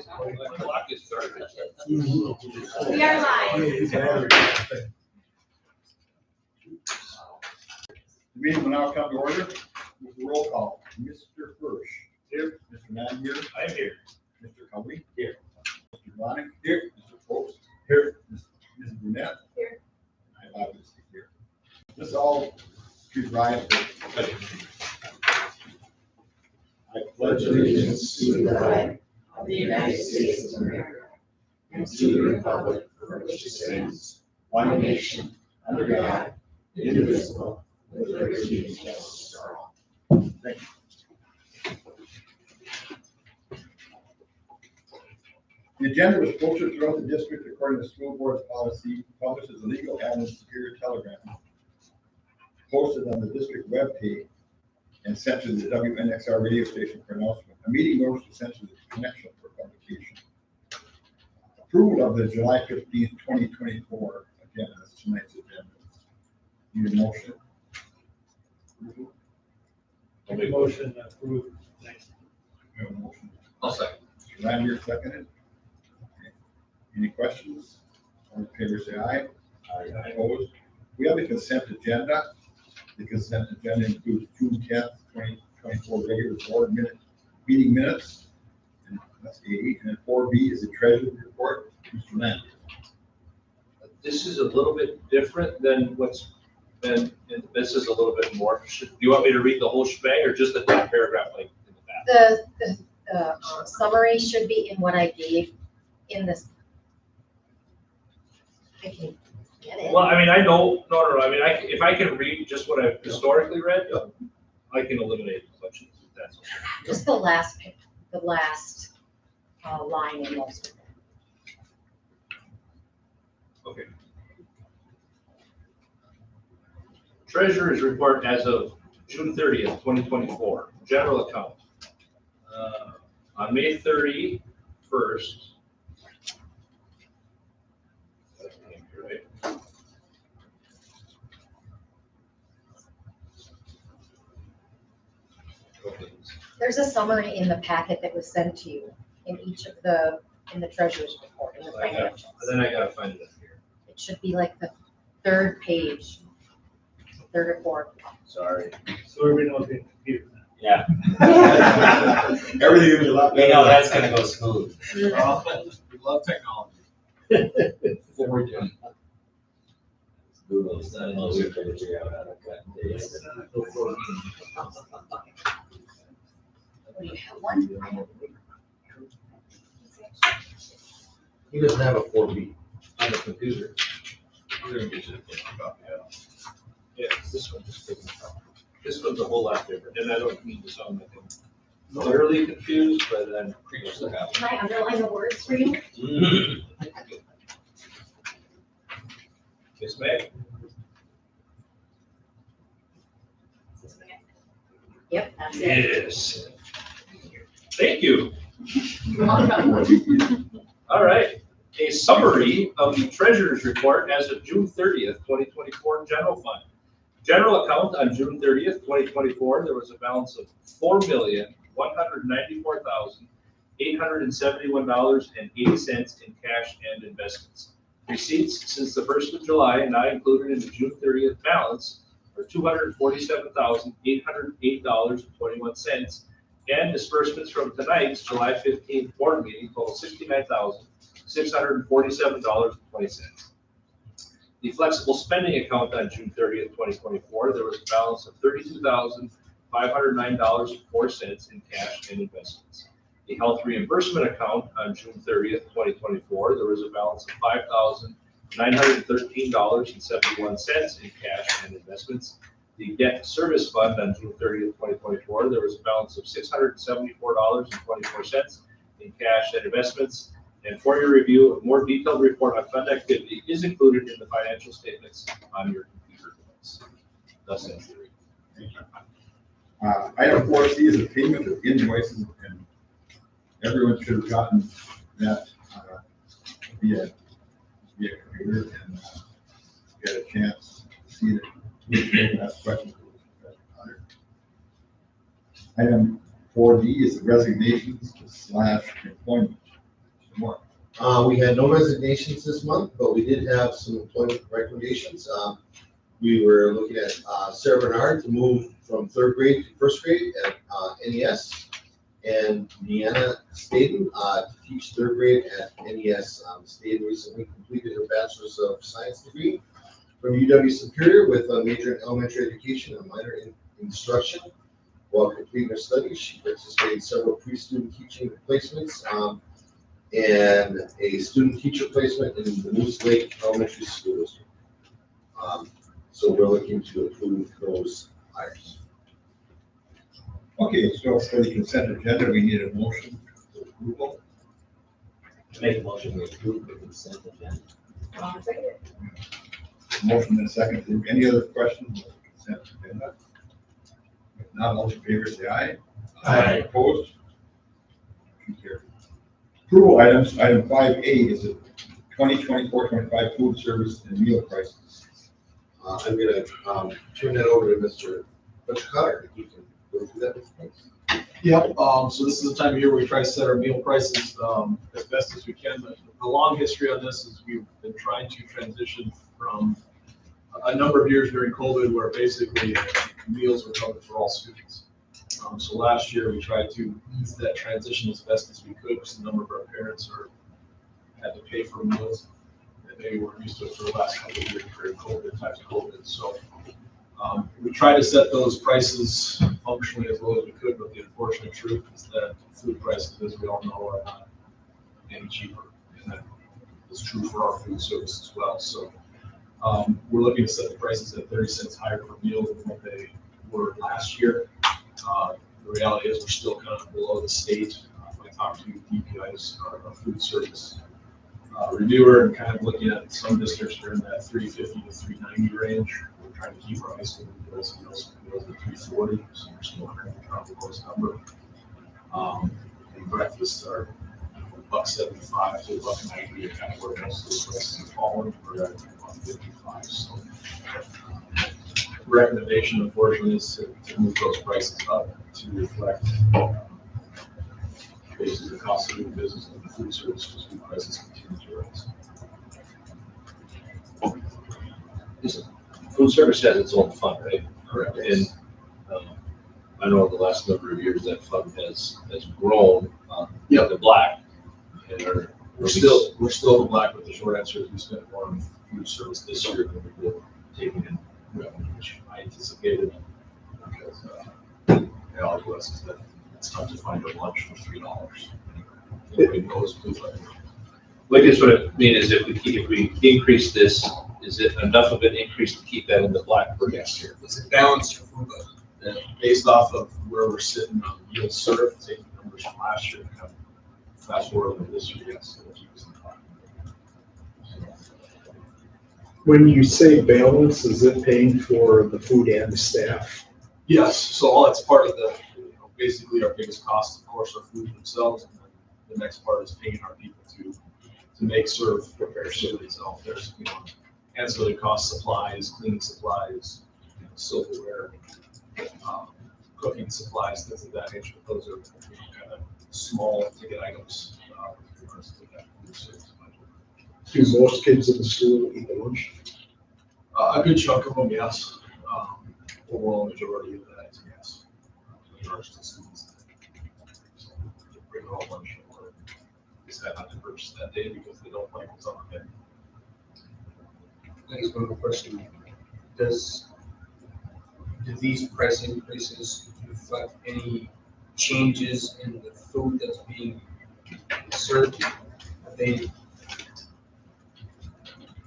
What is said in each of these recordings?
Clock is started. We are live. The meeting will now come to order with a roll call. Mr. Hirsch. Here. Mr. Mann here. I am here. Mr. Covey. Here. Mr. Blonick. Here. Mr. Probst. Here. Mrs. Brunette. Here. I'm obviously here. This all to rise. I pledge allegiance to the flag Of the United States of America and to the republic for which it stands, one nation, under God, indivisible, with liberty and justice for all. Thank you. The agenda was posted throughout the district according to school board's policy, published as a legal ad in Superior Telegram, posted on the district webpage, and sent to the WNXR radio station for announcement. A meeting notice was sent to the connection for publication. Approval of the July 15th, 2024 agenda. That's tonight's agenda. Need a motion? I'll make a motion to approve. Thanks. We have a motion. I'll second. Mr. Lambier seconded. Okay. Any questions? All in favor, say aye. Aye. Opposed? We have a consent agenda. The consent agenda includes June 10th, 2024 regular board meeting minutes. And that's A. And 4B is the treasurer's report. Mr. Lambier. This is a little bit different than what's been, and this is a little bit more. Do you want me to read the whole shebang or just the top paragraph like in the back? The summary should be in what I gave in this. I can get it. Well, I mean, I know, no, I mean, if I can read just what I've historically read, I can eliminate questions. If that's okay. Just the last line in most of it. Okay. Treasurer's report as of June 30th, 2024, general account. On May 31st, right? Okay. There's a summary in the packet that was sent to you in each of in the treasurer's report, in the financials. Then I gotta find it up here. It should be like the third page, third or fourth. Sorry. So everybody knows the computer. Yeah, Everything is a lot we better. know that's gonna go smooth. We love technology. What we're doing. Google's done all week to figure out how to cut and paste. Do you have one? He doesn't have a 4B on the computer. Yeah, this one just doesn't count. This one's a whole lot different, and I don't mean to sound like I'm thoroughly confused, but I'm pretty sure. Can I underline the words for you? Yes, ma'am. Yep, that's it. Yes. Thank you. You're welcome. All right. A summary of the treasurer's report as of June 30th, 2024, general fund. General account on June 30th, 2024, there was a balance of $4,194,871.80 in cash and investments. Receipts since the 1st of July and not included in the June 30th balance are $247,808.21, and disbursements from tonight's July 15th board meeting total $69,647.20. The flexible spending account on June 30th, 2024, there was a balance of $32,509.04 in cash and investments. The health reimbursement account on June 30th, 2024, there was a balance of $5,913.71 in cash and investments. The debt service fund on June 30th, 2024, there was a balance of $674.24 in cash and investments. And for your review, a more detailed report on fund activity is included in the financial statements on your computer device. Thus, ends the report. Item 4C is a payment of invoices, and everyone should have gotten that via computer and get a chance to see it. Ask questions. Item 4D is the resignations / employment. More. We had no resignations this month, but we did have some employment recommendations. We were looking at Sarah Bernard to move from third grade to first grade at NES, and Deanna Staden to teach third grade at NES. Staden recently completed her Bachelor's of Science degree from UW Superior with a major in elementary education and a minor in instruction. While completing her studies, she participated in several pre-student teaching placements and a student teacher placement in the Moose Lake Elementary School District. So we're looking to approve those hires. Okay, so for the consent agenda, we need a motion for approval. Make a motion to approve the consent agenda. Motion and a second. Approve. Any other questions on the consent agenda? If not, all in favor, say aye. Aye. Opposed? Motion carried. Approval items, item 5A is the 2024-25 food service and meal prices. I'm gonna turn that over to Mr. Cutter. He can go through that with us. Yep, so this is the time of year where we try to set our meal prices as best as we can. The long history on this is we've been trying to transition from a number of years during COVID where basically meals were covered for all students. So last year we tried to ease that transition as best as we could because a number of our parents had to pay for meals that maybe weren't used to it for the last couple of years during COVID, times of COVID. So we tried to set those prices functionally as low as we could, but the unfortunate truth is that food prices, as we all know, are not any cheaper. And that is true for our food service as well. So we're looking to set the prices at 30 cents higher per meal than what they were last year. The reality is we're still kind of below the state. If I talk to DPI's, our food service reviewer, and kind of looking at some districts are in that 350 to 390 range. We're trying to keep our high school meals, some meals at 340, so we're still trying to drop the lowest number. And breakfasts are $1.75 to $1.90, kind of where most of the prices are falling. We're at $1.55. So recommendation, unfortunately, is to move those prices up to reflect basically the cost of doing business and the food service because food prices continue to rise. Food service has its own fund, right? Correct. And I know the last number of years that fund has grown in the black. And We're still in the black, but the short answer is we spent more on food service this year than we did taking in revenue, which I anticipated because the reality was is that it's tough to find a lunch for $3. Nobody knows, please let me know. Well, I guess what I mean is if we increase this, is it enough of an increase to keep that in the black for next year? It's a balanced food budget. Based off of where we're sitting on yield served, taking numbers from last year, kind of fast forward to this year, yes, it'll keep us in the black. When you say balance, is it paying for the food and the staff? Yes, so all that's part of the, basically our biggest cost, of course, are food themselves, and then the next part is paying our people to make, serve, prepare, serve itself. There's, ancillary cost, supplies, cleaning supplies, silverware, cooking supplies, things of that nature. Those are kind of small ticket items with regards to that food service budget. Do most kids in the school eat lunch? A good chunk of them, yes. Overall majority of that is yes. In regards to students. So they bring their own lunch or decide not to purchase that day because they don't like what's on the menu. I guess one more question. Do these price increases reflect any changes in the food that's being served? Are they,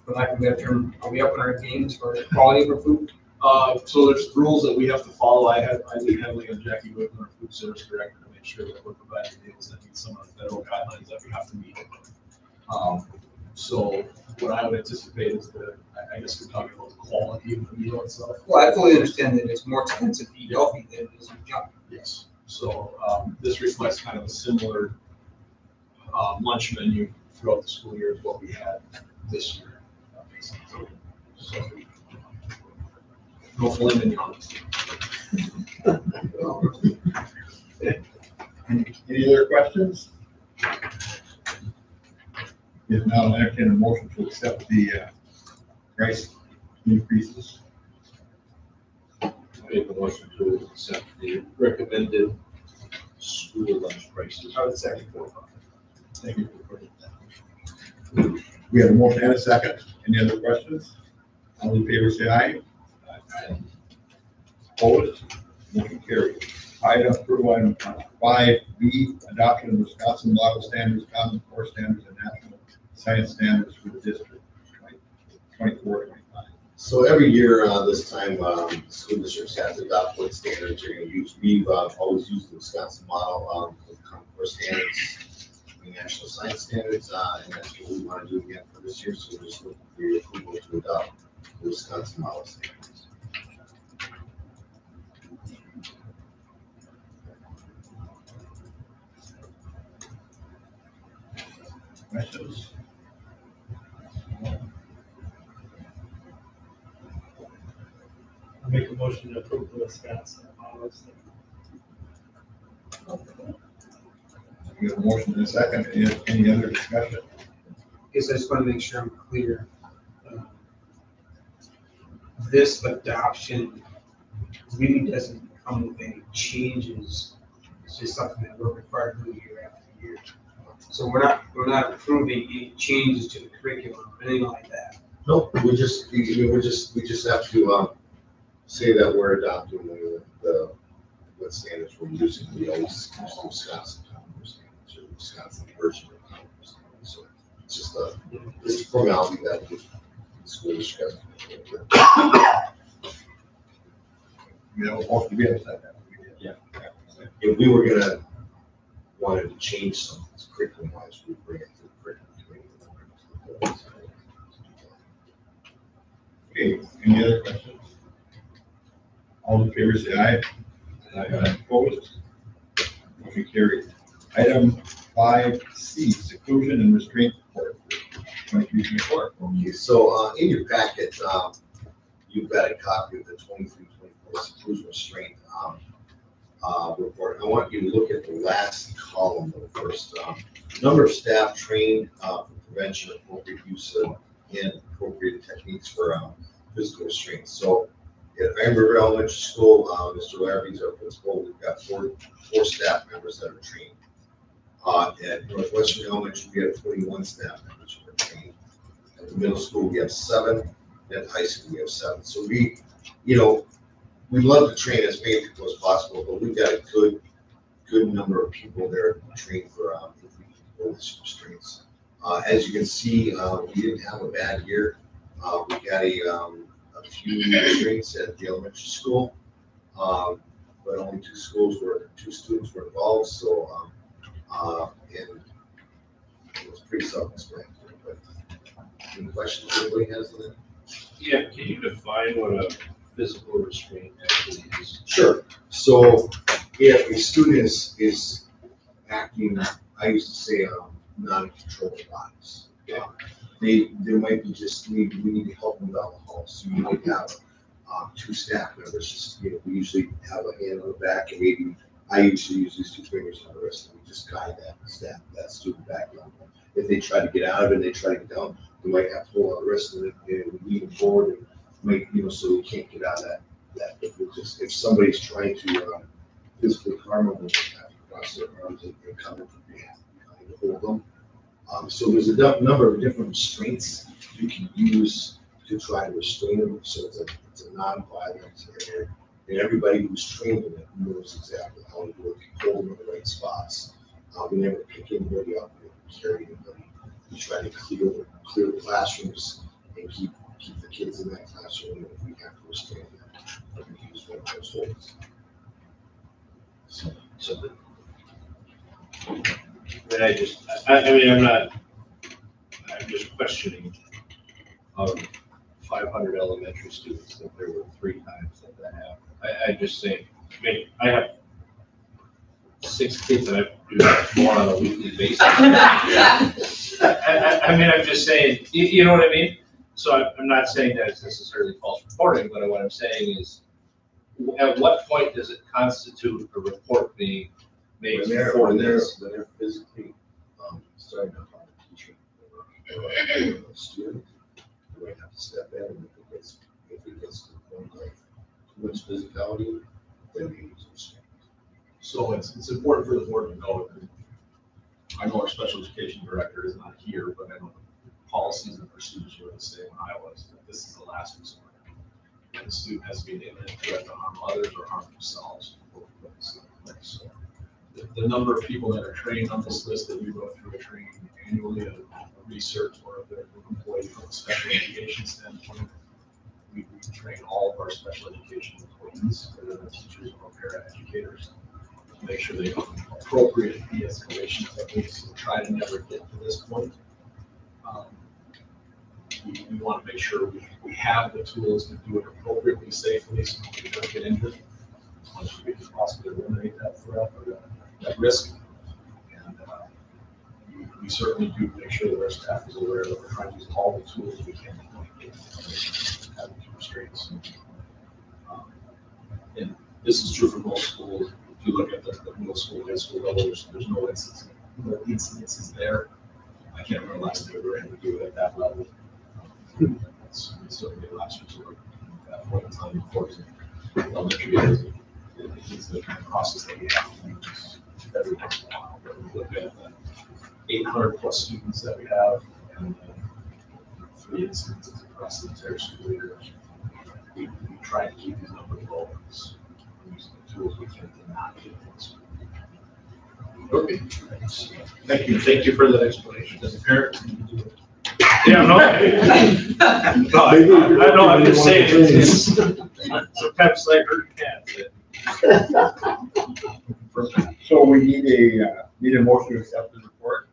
for lack of a better term, are we up in our game as far as the quality of our food? So there's rules that we have to follow. I lean heavily on Jackie Whitman, our food service director, to make sure that we're providing meals that meet some of the federal guidelines that we have to meet. So what I would anticipate is that, I guess we're talking about the quality of the meal itself. Well, I fully understand that it's more expensive to eat healthy than it is to eat junk. Yes. So this reflects kind of a similar lunch menu throughout the school year as what we had this year. So no filet mignon. Any other questions? If not, I'll entertain a motion to accept the price increases. Make a motion to accept the recommended school lunch prices. I would second. Thank you for putting that. We have a motion and a second. Any other questions? All in favor, say aye. Opposed? Motion carried. Item approval, item 5B, adoption of Wisconsin model standards, common core standards, and national science standards for the district 24-25. So every year, this time, school districts have to adopt what standards they're gonna use. We've always used the Wisconsin model, with Common Core standards, the national science standards, and that's what we want to do again for this year. So we're just looking for your approval to adopt the Wisconsin model standards. Questions? I'll make a motion to approve the Wisconsin models. We have a motion and a second. Any other discussion? Guess I just want to make sure I'm clear. This adoption really doesn't come with any changes. It's just something that we're required to do year after year. So we're not approving any changes to the curriculum or anything like that. Nope, we just have to, say that we're adopting what standards we're using. We always use the Wisconsin Common Core standards or Wisconsin version of Common Core standards. So it's just it's a formality that the school district has. We have a motion. We have a second. Yeah. If we were gonna wanted to change something curriculum wise, we'd bring it to the curriculum committee. Okay, any other questions? All in favor, say aye. Opposed? Motion carried. Item 5C, seclusion and restraint report, 23-24. Okay, so in your packet, you've got a copy of the 23-24 seclusion restraint report. I want you to look at the last column of the first. Number of staff trained for prevention of appropriate use of and appropriate techniques for physical restraint. So at Iron River Elementary School, Mr. Larrabee's our principal. We've got four staff members that are trained. At Northwestern Elementary, we have 21 staff members who are trained. At the middle school, we have 7. At high school, we have 7. So we'd love to train as many people as possible, but we've got a good number of people there trained for those restraints. As you can see, we didn't have a bad year. We got a few restraints at the elementary school, but only 2 students were involved. So, and it was pretty self-explanatory. But any questions anybody has on that? Yeah, can you define what a physical restraint actually is? Sure. So if a student is acting, I used to say, non-controlled bodies. There might be just we need to help them down the hall. So you might have 2 staff members. Just we usually have a hand on the back, and maybe I usually use these 2 fingers on the wrist, and we just guide that student back down. If they try to get out of it, and they try to get down, we might have to hold on the wrist and we lean them forward and make so we can't get out of that. If somebody's trying to physically harm them, we have to cross their arms and come in from behind to hold them. So there's a number of different restraints you can use to try to restrain them. So it's a non-violent area. And everybody who's trained in it knows exactly how to do it, hold them in the right spots. We never pick anybody up, we never carry anybody. We try to clear the classrooms and keep the kids in that classroom. And if we have to restrain them, we use one of those holds. I'm just questioning of 500 elementary students that there were 3 times that happened. I just say, I have 6 kids and I do that more on a weekly basis. I'm just saying, you know what I mean? So I'm not saying that it's necessarily false reporting, but what I'm saying is, at what point does it constitute a report being made for this? When they're physically starting to harm a teacher, student, we might have to step in, and if it gets to the point of too much physicality, then we need to stop. So it's important for the board to know that I know our special education director is not here, but I know the policies and procedures are the same in Iowa, is that this is the last resort. And the student has to be an imminent threat to harm others or harm themselves. So the number of people that are trained on this list that we go through a training annually, a research, or if they're an employee from a special education standpoint, we train all of our special education employees, whether they're teachers or para-educators, to make sure they have appropriate de-escalation techniques to try to never get to this point. We want to make sure we have the tools to do it appropriately, safely, so we don't get injured. As much as we can possibly eliminate that threat or that risk. And we certainly do make sure that our staff is aware that we're trying to use all the tools we can to have restraints. And this is true for most schools. If you look at the middle school, high school level, there's no incidences there. I can't remember last time we were able to do it at that level. It's certainly the last resort at that point in time, of course. Elementary is the kind of process that we have to use every once in a while. But we look at the 800 plus students that we have and 3 instances across the entire school year. We try to keep these numbers low. Using the tools we can to not get things. Okay. Thank you for that explanation. As a parent, Yeah, no. I know, I'm just saying, it's sometimes like herd cats. So we need a motion to accept the report.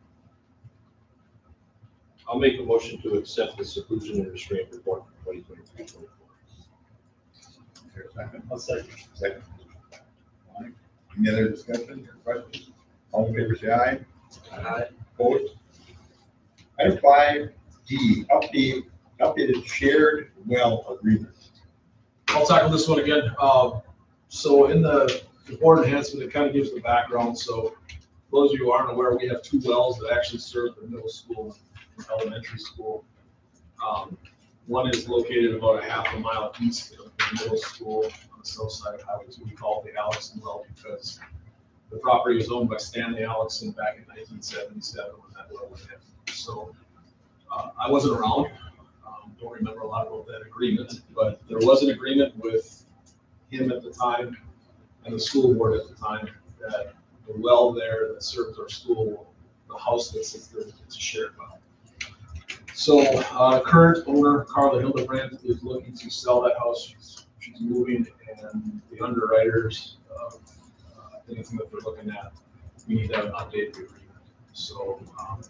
I'll make a motion to accept the seclusion and restraint report for 2023-24. I'll second. Second. Any other discussion or questions? All in favor, say aye. Aye. Opposed? Item 5D, updated shared well agreement. I'll tackle this one again. So in the board enhancement, it kind of gives the background. So for those of you who aren't aware, we have 2 wells that actually serve the middle school and elementary school. One is located about a half a mile east of the middle school on the south side of Highway 2. We call it the Allison well because the property was owned by Stanley Allison back in 1977 when that well went in. So I wasn't around. Don't remember a lot about that agreement, but there was an agreement with him at the time and the school board at the time that the well there that serves our school, the house that sits there, it's a shared well. So current owner, Carla Hildebrandt, is looking to sell that house. She's moving, and the underwriters of anything that they're looking at, we need to have an updated agreement. So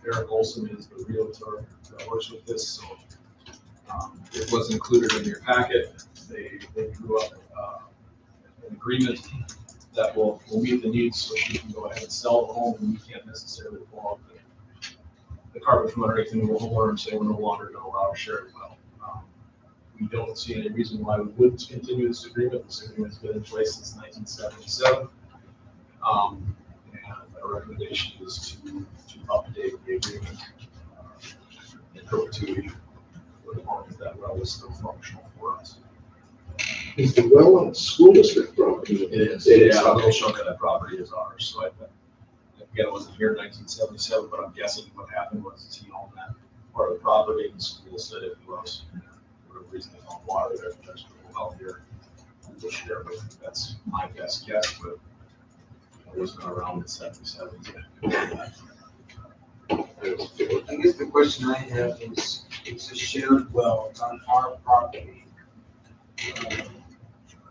Eric Olson is the realtor that works with this. So it was included in your packet. They drew up an agreement that will meet the needs so she can go ahead and sell the home, and we can't necessarily pull out the carpet from underneath the homeowner and say we're no longer going to allow a shared well. We don't see any reason why we wouldn't continue this agreement. This agreement's been in place since 1977. And our recommendation is to update the agreement in perpetuity for the moment that well is still functional for us. Is the well on school district property? It is. Yeah, a little chunk of that property is ours. So again, I wasn't here in 1977, but I'm guessing what happened was he owned that part of the property and the school said it was, for whatever reason, they found water there, there's a well here. We'll share, but that's my best guess, but I wasn't around in 77 yet. I guess the question I have is, it's a shared well, it's on our property.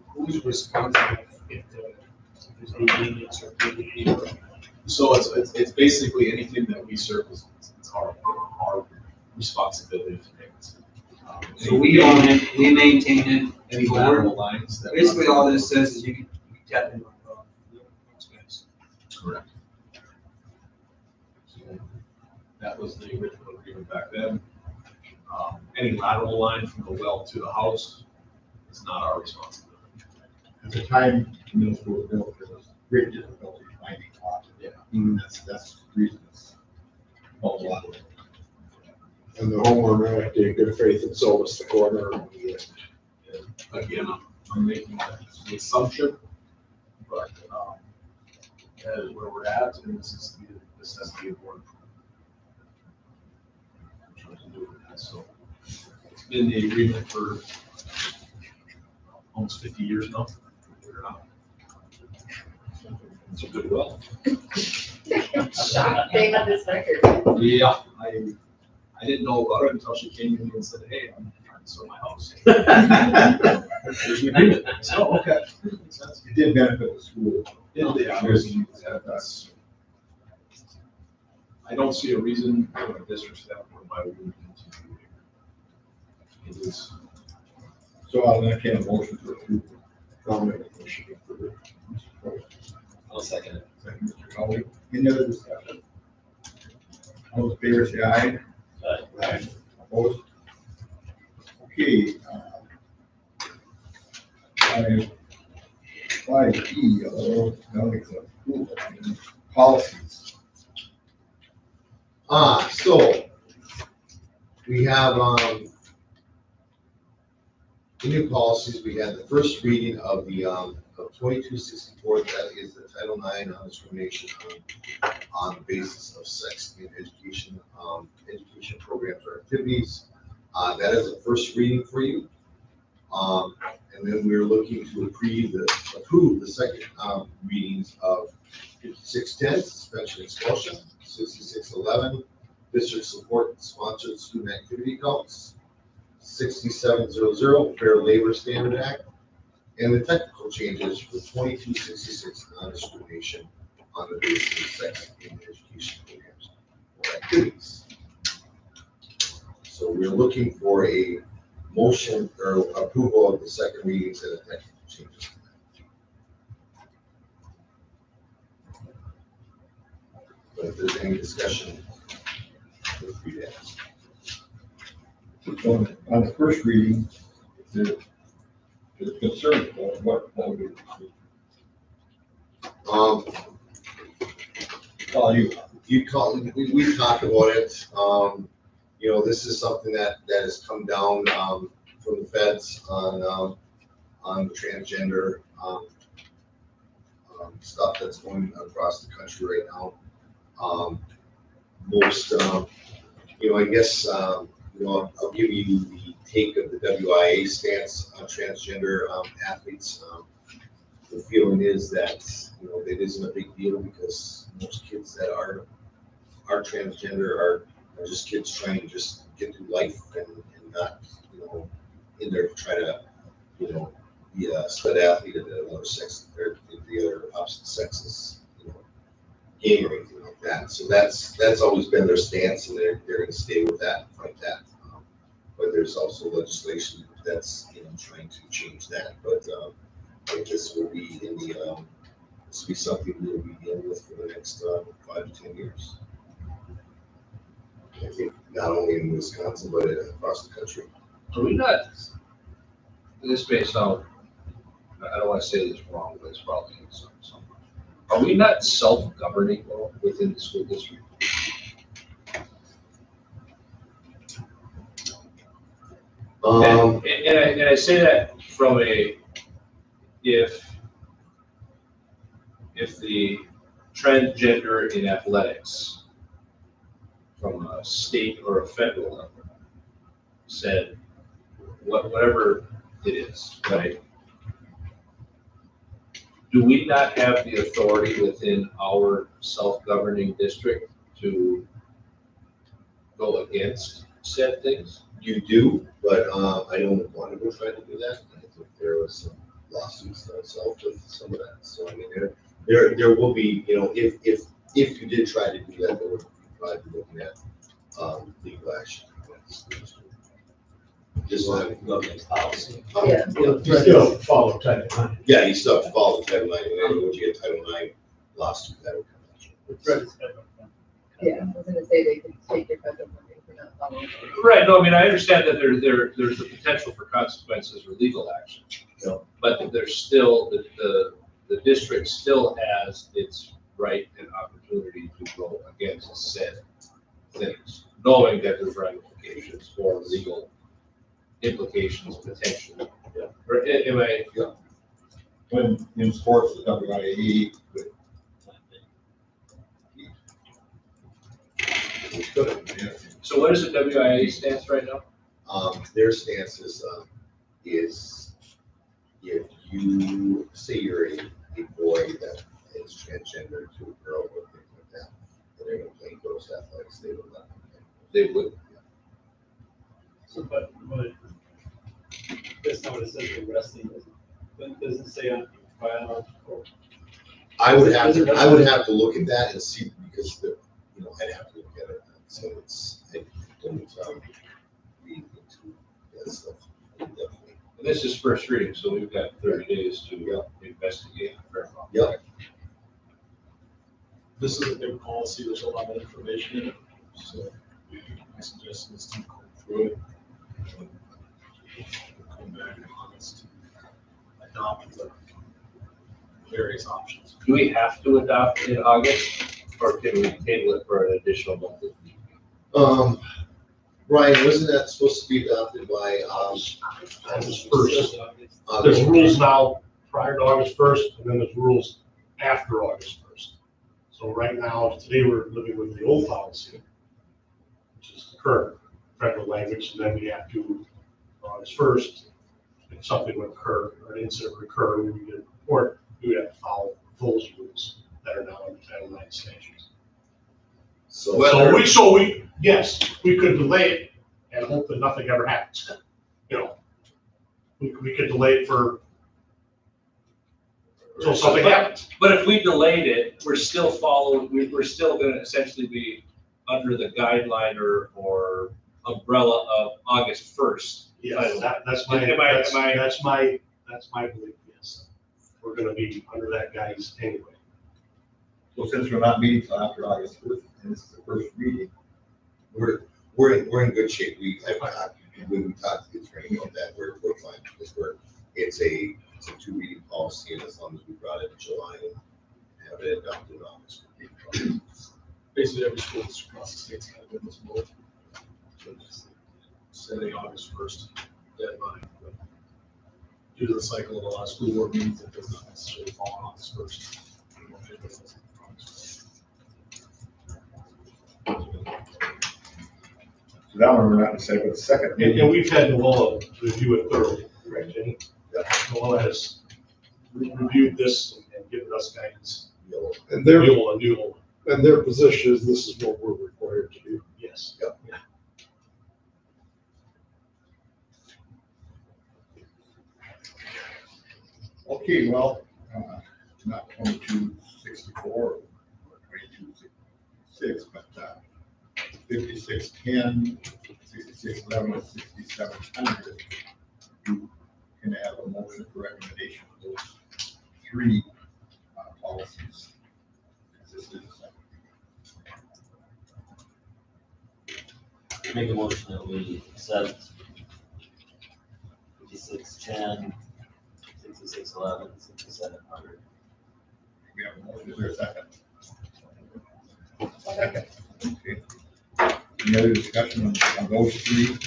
Who's responsible if there's any maintenance or PDP? So it's basically anything that we service, it's our responsibility to make. So we own it, we maintain it. Any lateral lines that. Basically, all this says is you can tap into expense. Correct. So that was the original agreement back then. Any lateral line from the well to the house is not our responsibility. At the time the middle school was built, there was great difficulty finding water. Yeah. That's the reason it's called a lot. And the homeowner acted in good faith and sold us the corner. Again, I'm making the assumption, but, that is where we're at, and this is the necessity of work. I'm trying to do that, so it's been the agreement for almost 50 years now. Figure it out. It's a good well. Shot, name of this record. Yeah, I didn't know about it until she came to me and said, hey, I'm trying to sell my house. There's an agreement. So, okay. Makes sense. It did benefit the school. Yeah, that's, I don't see a reason from a district standpoint why we wouldn't continue. It is, So I'll entertain a motion to approve. I'll make a motion for it. I'll second it. Second, Mr. Howard. Any other discussion? All those in favor say aye. Aye. Opposed? Okay. 5E, now it's approval. Policies. So we have, the new policies, we had the first reading of the, of 2264, that is the Title IX non-discrimination on the basis of sex in education, education programs or activities. That is the first reading for you. And then we're looking to approve the second readings of 5610, suspension expulsion, 6611, district support sponsored student activity accounts, 6700, Fair Labor Standard Act, and the technical changes for 2266, non-discrimination on the basis of sex in education programs or activities. So we're looking for a motion or approval of the second readings and the technical changes. But if there's any discussion, feel free to ask. So on the first reading, there's concern about what we call you. We talked about it. You know, this is something that has come down from the feds on the transgender stuff that's going across the country right now. Most, you know, I guess, you know, I'll give you the take of the WIA stance on transgender athletes. The feeling is that, you know, it isn't a big deal because most kids that are transgender are just kids trying to just get through life and not, you know, in there to try to, you know, be a stud athlete of the other sex or the other opposite sexes, you know, game or anything like that. So that's always been their stance, and they're going to stay with that and fight that. But there's also legislation that's, you know, trying to change that. But I think this will be in the this will be something we'll be dealing with for the next 5 to 10 years. I think not only in Wisconsin, but across the country. Are we not, this may sound, I don't want to say this wrong, but it's probably something. Are we not self-governing within the school district? And I say that from if the transgender in athletics from a state or a federal level said whatever it is, right? Do we not have the authority within our self-governing district to go against said things? You do, but I don't want to go try to do that. I think there was some lawsuits themselves with some of that. So I mean, there will be, you know, if you did try to do that, there would probably be looking at legal action. Just like Government policy. Yeah. You still follow Title IX. Yeah, you still have to follow the Title IX, and when you get Title IX lawsuit, that would come out. Yeah, I was gonna say they could take your federal funding for not following. Right, no, I mean, I understand that there's the potential for consequences or legal action. Yeah. But there's still, the district still has its right and opportunity to go against said things, knowing that there's ramifications. ramifications or legal. implications potentially. Or am I, When in sports, the WIAE could. We could. Yeah. so what is the WIA stance right now? Their stance is if you say you're a boy that is transgender to a girl or things like that, and they're gonna play girls athletics, they would let them. They would. So, but that's not what it says for wrestling, is it? It doesn't say on biological. I would have to look at that and see, because I'd have to look at it, so I don't, read into that stuff, definitely. And this is first reading, so we've got 30 days to investigate. Yep. This is a big policy, there's a lot of information in it, so my suggestion is to go through it. Come back in August, adopt the various options. Do we have to adopt in August, or can we table it for an additional month? Ryan, wasn't that supposed to be adopted by, August first. There's rules now prior to August first, and then there's rules after August first. So right now, today we're living with the old policy, which is the current federal language, and then we have to, August first, if something would occur, or an incident would occur, we would get a report, we would have to follow those rules that are now in the Title IX statutes. So we, yes, we could delay it and hope that nothing ever happens. We could delay it for, until something happens. But if we delayed it, we're still gonna essentially be under the guideline or umbrella of August 1st. Yes, that's my belief, yes. We're gonna be under that guise anyway. So since we're not meeting till after August first, and this is the first meeting, we're in good shape. When we talked to the attorney about that, we're fine, because it's a 2-reading policy, and as long as we brought it in July and have it adopted in August. Basically, every school across the state's kind of in this mode. Setting August 1st deadline, but due to the cycle of a lot of school board meetings, it does not necessarily fall on August 1st. so that one we're not decided, but the second. And we've had Noella review it thoroughly, right, Jenny? Noella has reviewed this and given us guidance. And their And their position is this is what we're required to do. Yes. Yep. Okay, well, not 2264 or 2266, but 5610, 6611, and 6700. You can have a motion for recommendation of those 3 policies. This is Make a motion that we accept 5610, 6611, 6700. we have a motion, is there a second? Second. Okay. Any other discussion on those 3,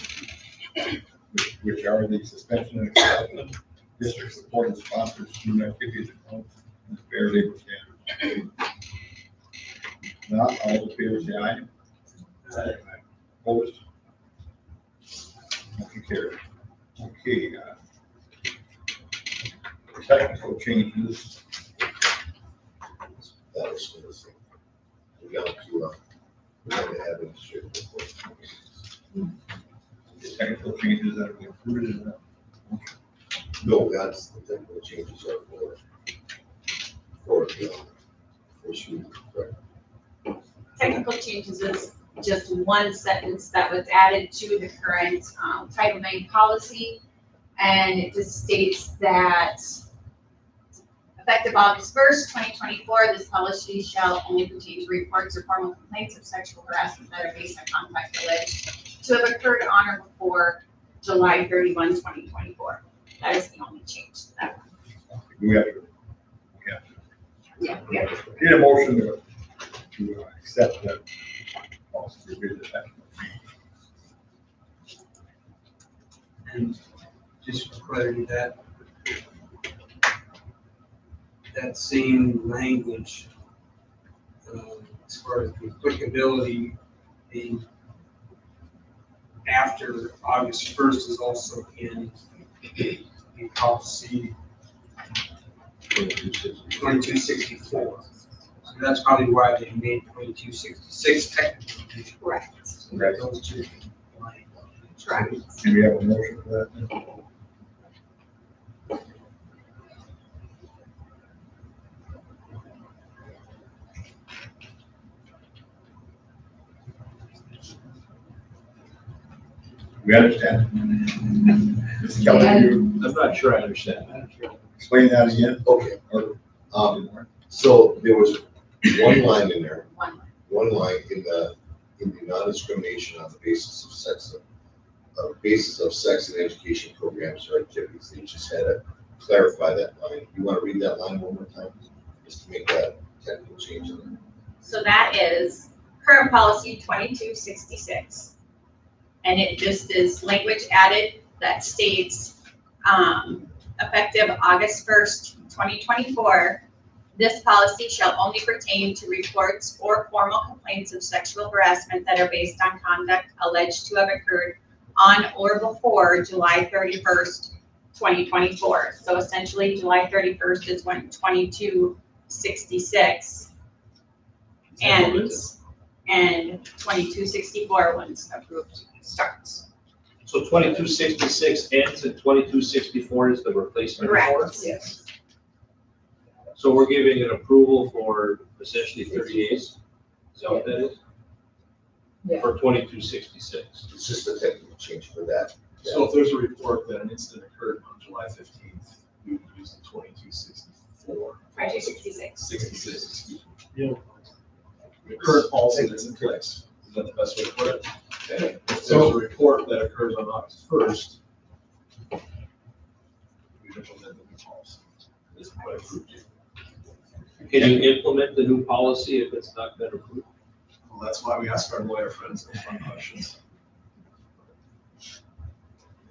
which are the suspension and expulsion of district support and sponsored student activities and the Fair Labor Standards? Not all in favor, say aye. Aye. Opposed? Motion carried. Okay. Technical changes. That was going to say. We got to have it straight. Technical changes that have been included in that. No, that's the technical changes are for issue. Technical changes is just one sentence that was added to the current Title IX policy. And it just states that effective August 1st, 2024, this policy shall only pertain to reports or formal complaints of sexual harassment that are based on contact alleged to have occurred on or before July 31, 2024. That is the only change to that one. We have to. Yeah, we have to. Need a motion to accept that policy revision. And just for clarity, that same language, as far as the applicability being after August 1st is also in the policy 2264. So that's probably why they made 2266 technically. Correct. So that those two line. Correct. Can we have a motion for that? We understand. Mr. Kelly, you I'm not sure I understand. explain that again? Okay, Or- so there was one line in there, One. one line in the non-discrimination on the basis of sex and education programs or activities. They just had to clarify that line. You want to read that line one more time, just to make that technical change in there? So that is current policy 2266. And it just is language added that states, effective August 1st, 2024, this policy shall only pertain to reports or formal complaints of sexual harassment that are based on conduct alleged to have occurred on or before July 31st, 2024. So essentially, July 31st is when 2266 ends, and 2264 once approved starts. So 2266 ends and 2264 is the replacement report? Correct. Yes. So we're giving an approval for essentially 30 days? Is that what that is? Yeah. For 2266? It's just a technical change for that. So if there's a report that an incident occurred on July 15th, we would use the 2264. 2266. 66, excuse me. The current policy that's in place, is that the best way to put it? Okay. If there's a report that occurs on August 1st, we implement the new policy. This is what I approved you. Can you implement the new policy if it's not been approved? Well, that's why we ask our lawyer friends those fun questions.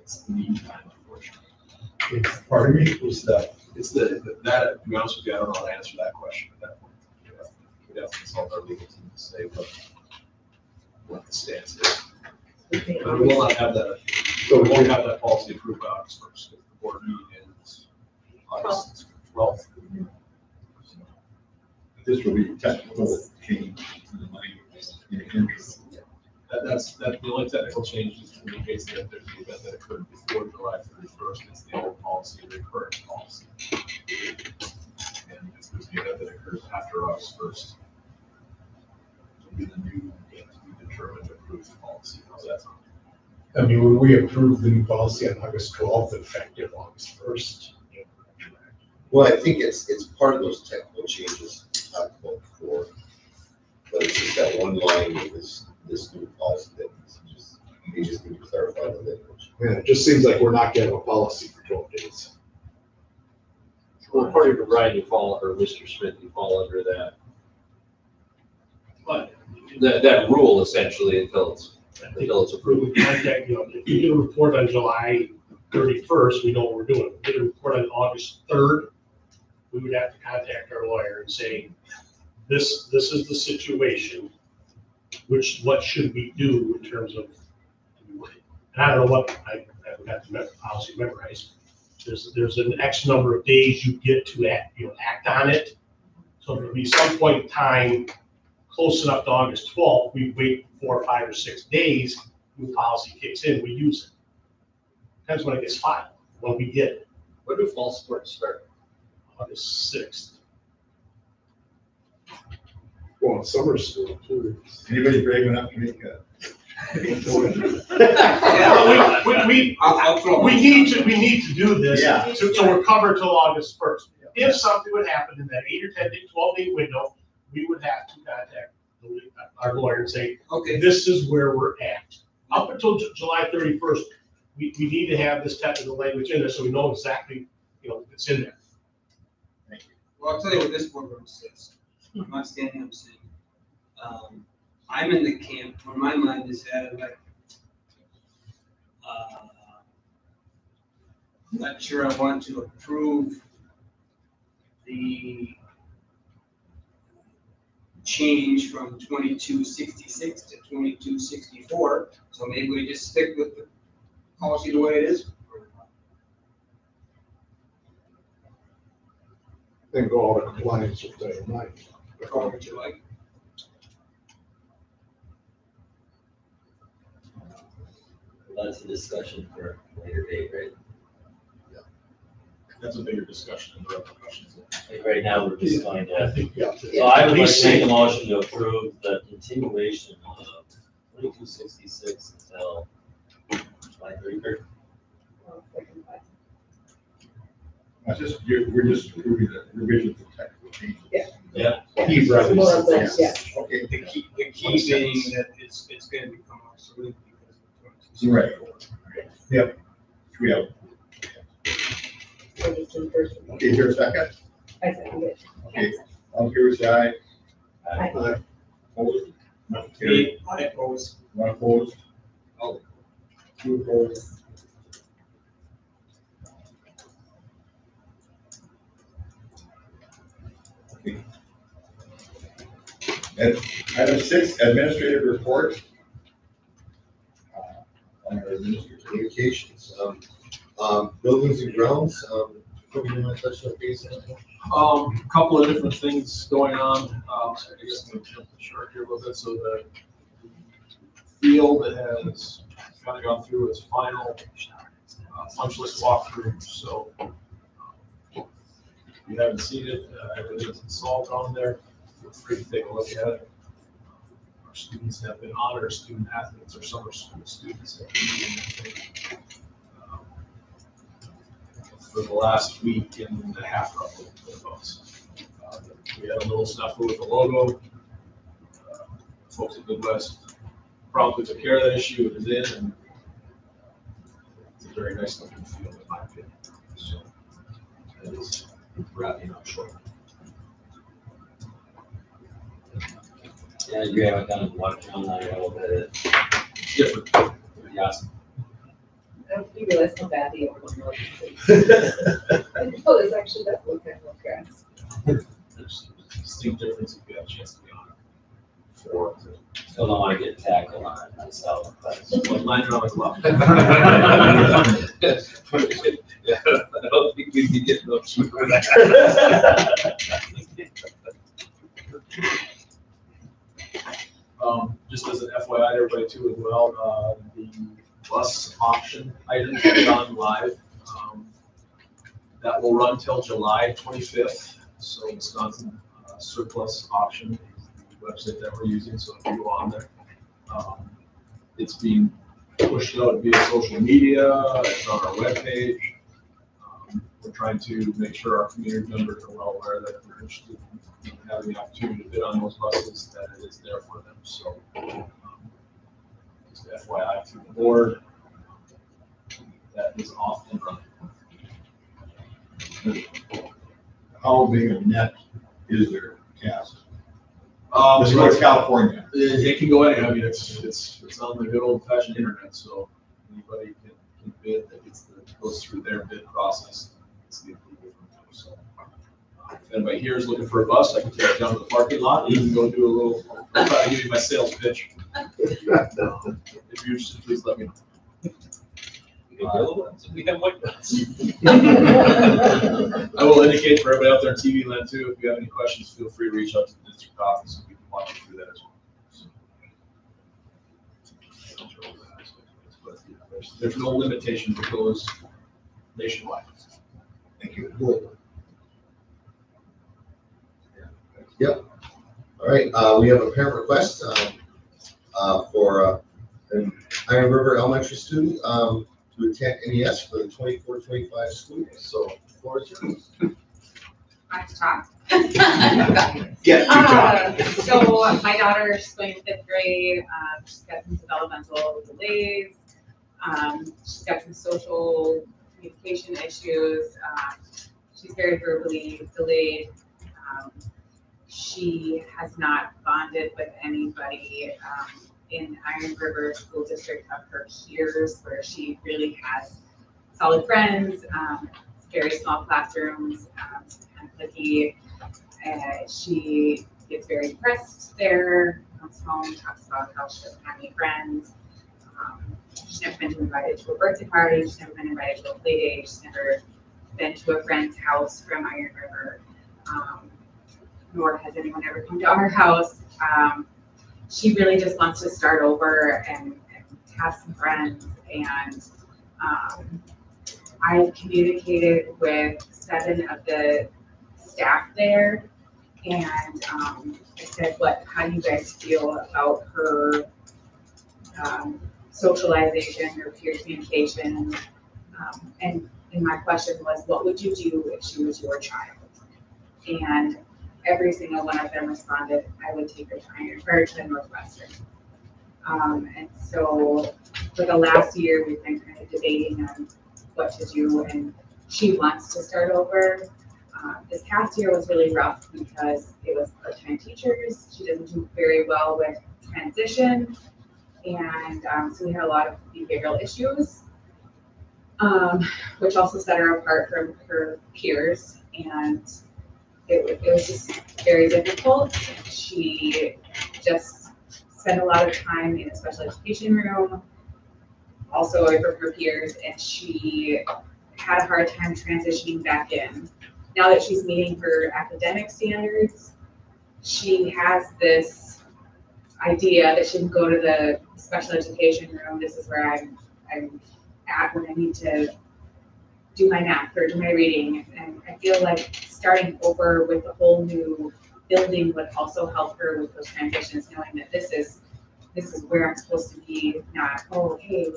It's the meantime, unfortunately. Pardon me, who's that? It's that, to be honest with you, I don't know how to answer that question at that point. We'd have to consult our legal team to say what the stance is. But we will not have that, so we won't have that policy approved by August 1st. The board meeting is August 12th. This will be technical change in the language in the interest. That's the only technical change is in the case that there's an event that occurred before July 31st, it's the old policy, the current policy. And if there's an event that occurs after August 1st, it'll be the new, determined approved policy. How's that sound? I mean, when we approve the new policy on August 12th, effective August 1st. Well, I think it's part of those technical changes talked about before. But it's just that one line with this new policy that we just need to clarify the language. Yeah, it just seems like we're not getting a policy for 12 days. Well, according to Brian, you fall, or Mr. Smith, you fall under that. But That rule essentially until it's approved. we contact, if you get a report on July 31st, we know what we're doing. If we get a report on August 3rd, we would have to contact our lawyer and say, this is the situation, what should we do in terms of, and I don't know what, I haven't got the policy memorized. There's an X number of days you get to act on it. So there'll be some point in time, close enough to August 12th, we wait 4 or 5 or 6 days, new policy kicks in, we use it. Depends when it gets filed, when we get it, When do fall sports start? August 6th. Well, in summer school too. Anybody brave enough to make a? We need to do this, Yeah. so we're covered till August 1st. If something would happen in that 8 or 10 day, 12-day window, we would have to contact our lawyer and say, Okay, this is where we're at. Up until July 31st, we need to have this technical language in there so we know exactly, it's in there. well, I'll tell you what this board member says. I'm not standing up saying, I'm in the camp where my mind is at, like, not sure I want to approve the change from 2266 to 2264, so maybe we just stick with the policy the way it is. Then go out of compliance with Title IX. Call it what you like. That's a discussion for a later date, right? That's a bigger discussion than the repercussions. Like right now, we're just going I to, think, yeah. so I would like Please to make say- a motion to approve the continuation of 2266 until July 31st. That's just, we're just approving the revisions of technical changes. Yeah. He brought More his- of those, yeah. Okay, The key being that it's gonna become obsolete because of 2264. right. Yep. We have, okay, here a second. I second it. Okay, all in favor, say aye. Aye. Opposed? Motion carried. I oppose. One opposed? Oh. Two opposed? Okay. Item 6, administrative report. On our administrative. Communications, buildings and grounds, you want to touch on base? A couple of different things going on. I guess I'm gonna jump the shark here a little bit. So the field has kind of gone through its final punch list walkthrough. So if you haven't seen it, everything's installed on there. Feel free to take a look at it. Our students have been on, our student athletes or summer school students have been using that thing for the last week and a half roughly. We had a little snafu with the logo. Folks at Midwest promptly took care of that issue. It is in, and it's a very nice looking field in my opinion. So that is wrapping up shortly. Yeah, I agree, I kind of watched on that a little bit. Different. Yes. I don't think you realize how bad the old one was. Oh, it's actually that look kind of grass. There's a distinct difference if you have a chance to be on it. For Still don't want to get tackled on it myself, but. one line around the clock. Yeah, I don't think we'd be getting those. Just as an FYI, everybody too as well, the bus auction items have gone live. That will run till July 25th. So Wisconsin surplus auction is the website that we're using. So if you go on there, it's being pushed out via social media. It's on our webpage. We're trying to make sure our community members are well aware that we're interested in having the opportunity to bid on those buses, that it is there for them. So just FYI to the board, that is off and running. How big a net is there, cast? Um, This is California. It can go anywhere. I mean, it's on the good old fashioned internet, so anybody can bid that goes through their bid process. It's the approval from them. So if anybody here is looking for a bus, I can take it down to the parking lot and you can go do a little, I'll try to give you my sales pitch. If you're interested, please let me know. We have white ones. I will indicate for everybody out there in TV land too, if you have any questions, feel free to reach out to the district office and we can walk you through that as well. But there's no limitation to those nationwide. Thank you. All right, we have a parent request, for, an Iron River Elementary student, to attend NES for the 24-25 school year. So, floor is yours. I have to talk. Get to talk. So my daughter's going to 5th grade. She's got some developmental delays. She's got some social communication issues. She's very verbally delayed. She has not bonded with anybody in Iron River School District of her peers, where she really has solid friends, very small classrooms, kind of cliquey. She gets very depressed there, comes home, talks about how she doesn't have any friends. She's never been invited to a birthday party, she's never been invited to a play date, she's never been to a friend's house from Iron River, nor has anyone ever come to our house. She really just wants to start over and have some friends. And I communicated with 7 of the staff there, and I said, how do you guys feel about her socialization or peer communication? And my question was, what would you do if she was your child? And every single one of them responded, I would take her to Northwestern. And so for the last year, we've been kind of debating on what to do, and she wants to start over. This past year was really rough because it was part-time teachers. She doesn't do very well with transition, and so we had a lot of behavioral issues, which also set her apart from her peers, and it was just very difficult. She just spent a lot of time in a special education room, also away from her peers, and she had a hard time transitioning back in. Now that she's meeting her academic standards, she has this idea that she can go to the special education room. This is where I'm at when I need to do my math or do my reading. And I feel like starting over with a whole new building would also help her with those transitions, knowing that this is where I'm supposed to be, not, oh, hey,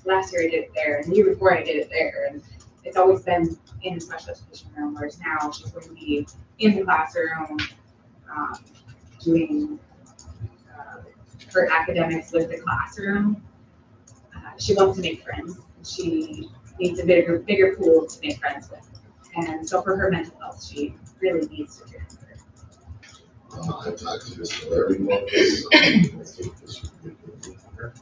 last year I did it there, and the year before I did it there. And it's always been in the special education room, whereas now she's going to be in the classroom doing her academics with the classroom. She wants to make friends. She needs a bigger pool to make friends with. And so for her mental health, she really needs to transfer. I've talked to Mr. Larry about this. I think this would be a good thing for her.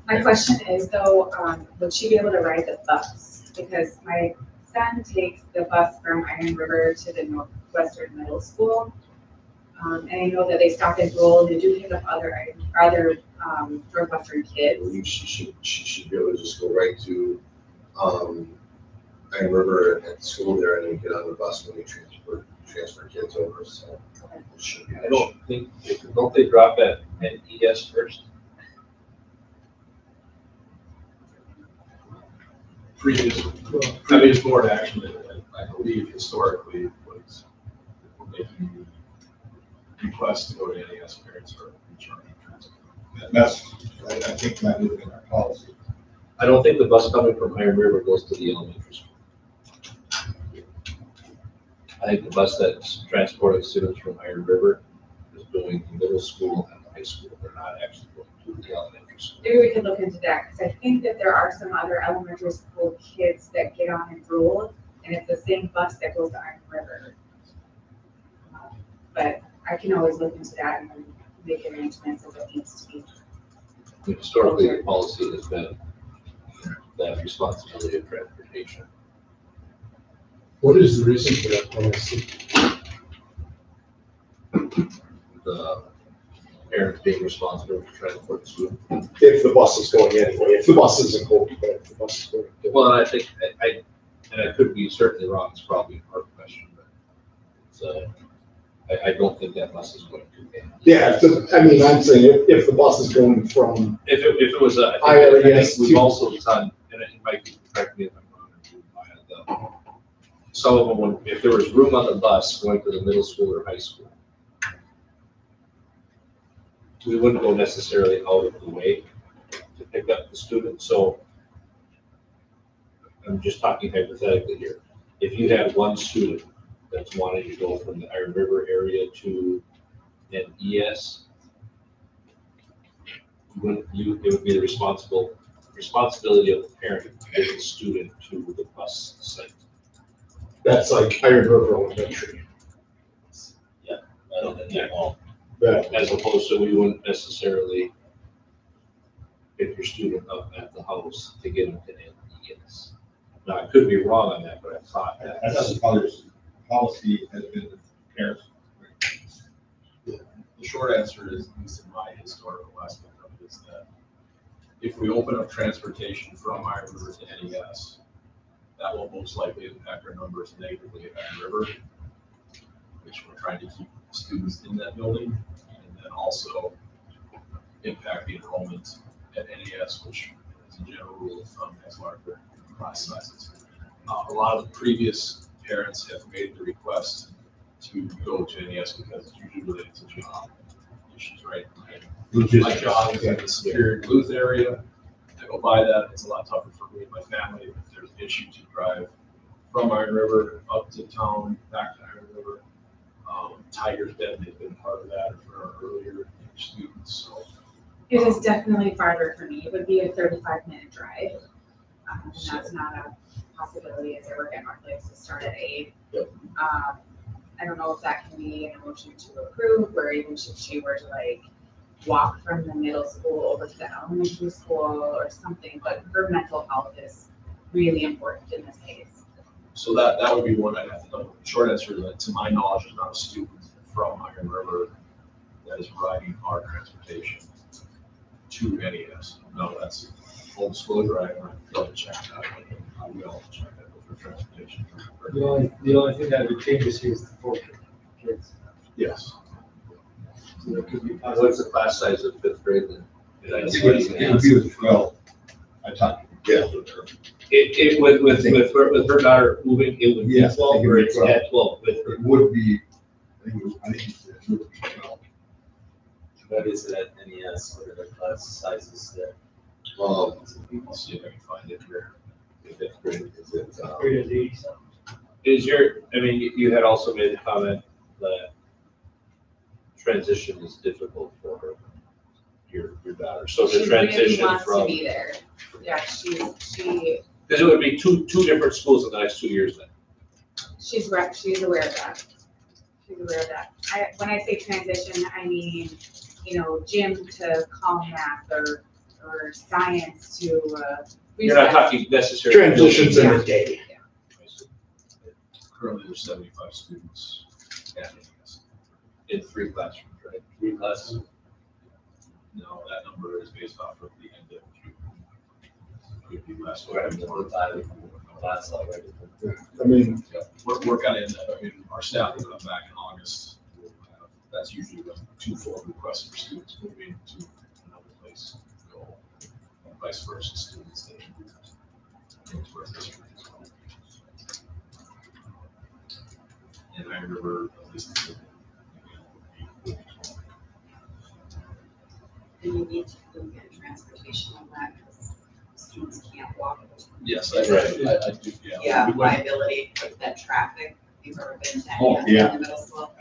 My question is though, would she be able to ride the bus? Because my son takes the bus from Iron River to the Northwestern Middle School. And I know that they stop and roll, and they do pick up other Northwestern kids. I believe she should be able to just go right to Iron River at the school there and then get on the bus when they transfer kids over, so. It should be. I don't they drop at ES first? Previous board action, I believe historically was making requests to go to NES parents or returning transfer. That's, I think that would have been our policy. I don't think the bus coming from Iron River goes to the elementary school. I think the bus that's transporting students from Iron River is going to middle school and high school. They're not actually going to the elementary school. Maybe we could look into that, because I think that there are some other elementary school kids that get on and roll, and it's the same bus that goes to Iron River. But I can always look into that and then make arrangements if it needs to be. Historically, the policy has been that responsibility of transportation. What is the reason for that policy? The parents being responsible for transport the student. If the bus is going anyway, if the bus isn't going, but if the bus is going. Well, I think, and I could be certainly wrong, it's probably a hard question, but it's, I don't think that bus is going to be. Yeah, I'm saying if the bus is going from. If it was, I think we've also done, and it might be, correct me if I'm wrong, some of them, if there was room on the bus going to the middle school or high school, we wouldn't go necessarily out of the way to pick up the student. So I'm just talking hypothetically here. If you had one student that's wanting to go from the Iron River area to an ES, it would be the responsibility of the parent to get the student to the bus site. That's like Iron River Elementary. Yeah, I don't think they're all. Right. As opposed to we wouldn't necessarily pick your student up at the house to get them to NES. Now, I could be wrong on that, but I thought that. I thought the policy has been the parents. The short answer is, at least in my historical aspect of it, is that if we open up transportation from Iron River to NES, that will most likely impact our numbers negatively at Iron River, which we're trying to keep students in that building, and then also impact the enrollment at NES, which as a general rule of thumb has larger class sizes. A lot of the previous parents have made the request to go to NES because it's usually related to job issues, right? My job is in the Superior Duluth area. I go by that, it's a lot tougher for me and my family if there's an issue to drive from Iron River up to town, back to Iron River. Tiger's Den, they've been part of that for our earlier students, so. It is definitely farther for me. It would be a 35-minute drive. And that's not a possibility as I work at North Lakes to start at 8. Yep. I don't know if that can be an motion to approve, or even if she were to like walk from the middle school over to the elementary school or something, but her mental health is really important in this case. So that would be one I'd have to know. The short answer is that, to my knowledge, there's not a student from Iron River that is riding our transportation to NES. No, that's full disclosure. I haven't checked that. I will check that for transportation. The only thing that would change is here is the 4 kids. Yes. So there could be What's the class size of fifth grade then? It would be with 12. I talked to her. With her daughter moving, it would be Yes, 12 or it's at 12 with her. It would be, I think it would be 12. What is it at NES? What are the class sizes there? I'll see if I can find it here. The fifth grade. Is it, Grade is 80 something. You had also made the comment that transition is difficult for her, your daughter. So the She really transition wants to from, be there. Yeah, she because it would be two different schools in the next 2 years then. she's aware of that. She's aware of that. When I say transition, I mean, gym to calm math or science to You're not recess. talking necessarily. Transitions in a day. Currently, there's 75 students at NES. In 3 classrooms, right? 3 classes? No, that number is based off of the end of June. Could be less. We're at 45 class already. I mean, Yeah, we're kind of, our staff will come back in August. We'll have- That's usually the 2 full requests for students moving to another place to go, and vice versa, students that move into our district as well. And I remember at least. And you need to look at transportation on that because students can't walk. Yes, I do, yeah. Yeah, We went- liability, that traffic, if you've ever been to Oh, any yeah. in the middle school.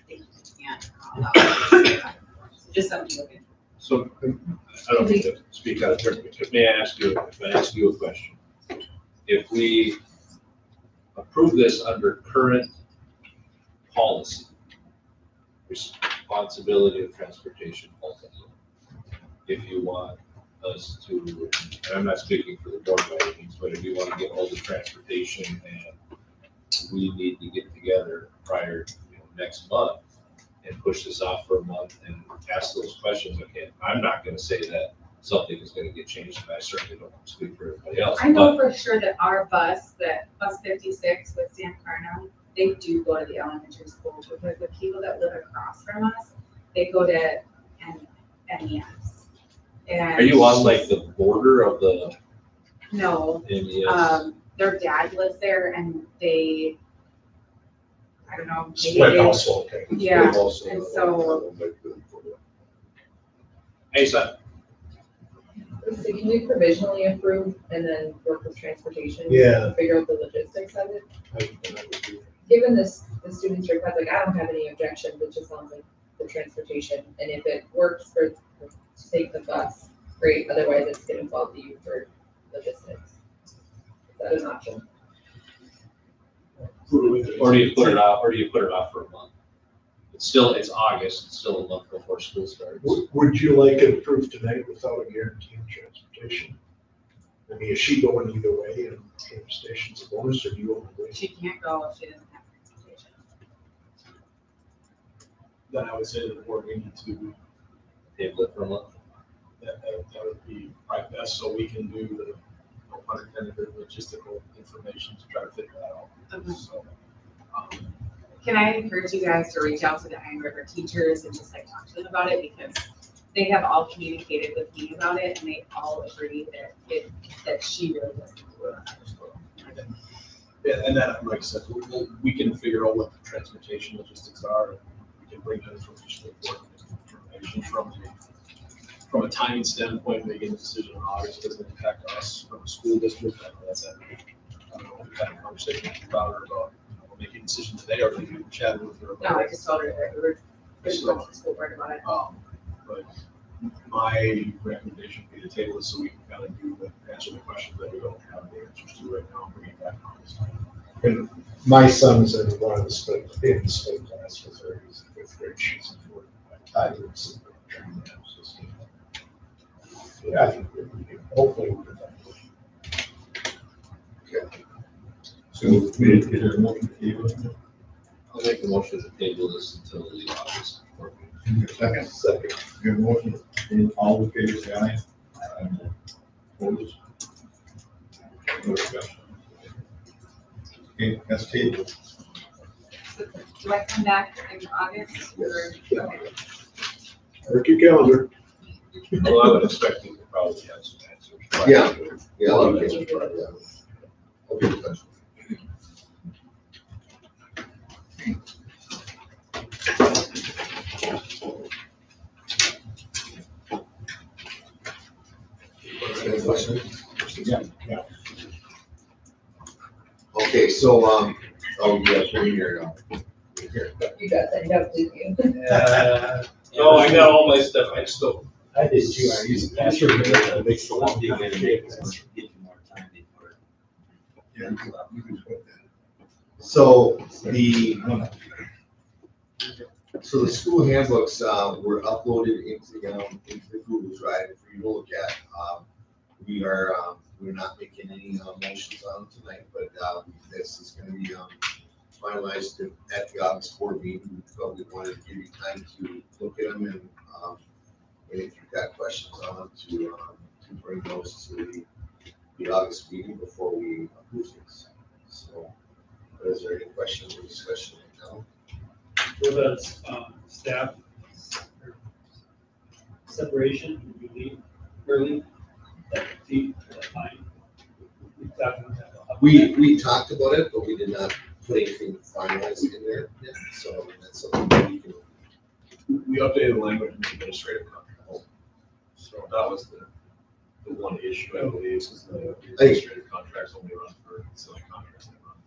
They can't. Just something to look at. So, I don't mean to speak out of turn, but may I ask you a question? If we approve this under current policy, responsibility of transportation policy, if you want us to, and I'm not speaking for the board by any means, but if you want to get all the transportation and we need to get together prior, next month and push this off for a month and ask those questions, okay, I'm not gonna say that something is gonna get changed, and I certainly don't speak for everybody else. I know but for sure that our bus, that bus 56 with San Carno, they do go to the elementary school because the people that live across from us, they go to NES. Are you on like the border of the No, NES? their dad lives there and they, I don't know. maybe split they- household. Okay. Yeah, Split household. and so- Hey, son, So can we provisionally approve and then work with transportation? Yeah. Figure out the logistics of it? Given this, the students' request, like, I don't have any objections, it just sounds like the transportation, and if it works for, to take the bus, great, otherwise it's gonna fall to you for logistics. Is that an option? or do you put it off for a month? it's August, it's still a month before school starts. Would you like it approved tonight without a guarantee of transportation? I mean, is she going either way and transportation's a bonus, or do you only wait? She can't go if she doesn't have transportation. Then I would say to the board, we need to, Table it for a month. that would be probably best, so we can do the, unintended logistical information to try to figure that out. Okay. So, Can I encourage you guys to reach out to the Iron River teachers and just like talk to them about it, because they have all communicated with me about it and they all agree that she really doesn't do it after school. Yeah, and then, like I said, we can figure out what the transportation logistics are, and we can bring that information to the board, information from a timing standpoint, making a decision in August doesn't impact us from a school district. I know that's it. I don't know if we've had a conversation about her about making a decision today, or maybe we chatted with her No, about I it. just told her that we were going to the school board about it. But my recommendation would be to table it so we can kind of answer the questions that we don't have the answers to right now, and bring it back on this time. And my son's in one of the split class with her, he's in fifth grade, she's in fourth. Tigers. Yeah, I think hopefully. we'll get that. So, is there a motion to table? I'll make the motion to table this until the August. Second? Second. We have a motion, and all in favor, say aye. Opposed? No discussion. Okay, that's tabled. So, do I come back in August or? Yeah. Okay. Work your calendar. Well, I would expect you to probably have some answers. Yeah. Yeah. Well, okay. that's right. Yeah. I'll be in touch. Any questions? Yeah. Okay, so, oh, yeah, we're here. Here. You got that, don't you? No, I got all my stuff, I still. I did too, I used to pass your minute, it makes the long Give time. you more time before. Yeah, you can put that. So the school handbooks, were uploaded into the Google Drive for you to look at. We're not making any motions on them tonight, but, this is gonna be, finalized at the August board meeting. We probably wanted to give you time to look at them and, if you've got questions on them, to bring those to the August meeting before we approve things. So, is there any questions or discussion right now? For the staff separation, would you leave early? That fine? We talked about it, but we did not put anything finalized in there yet, so that's something that we can. We updated the language in the administrative contract. So that was the one issue, I believe, is the administrative contracts only run for, silly contracts that run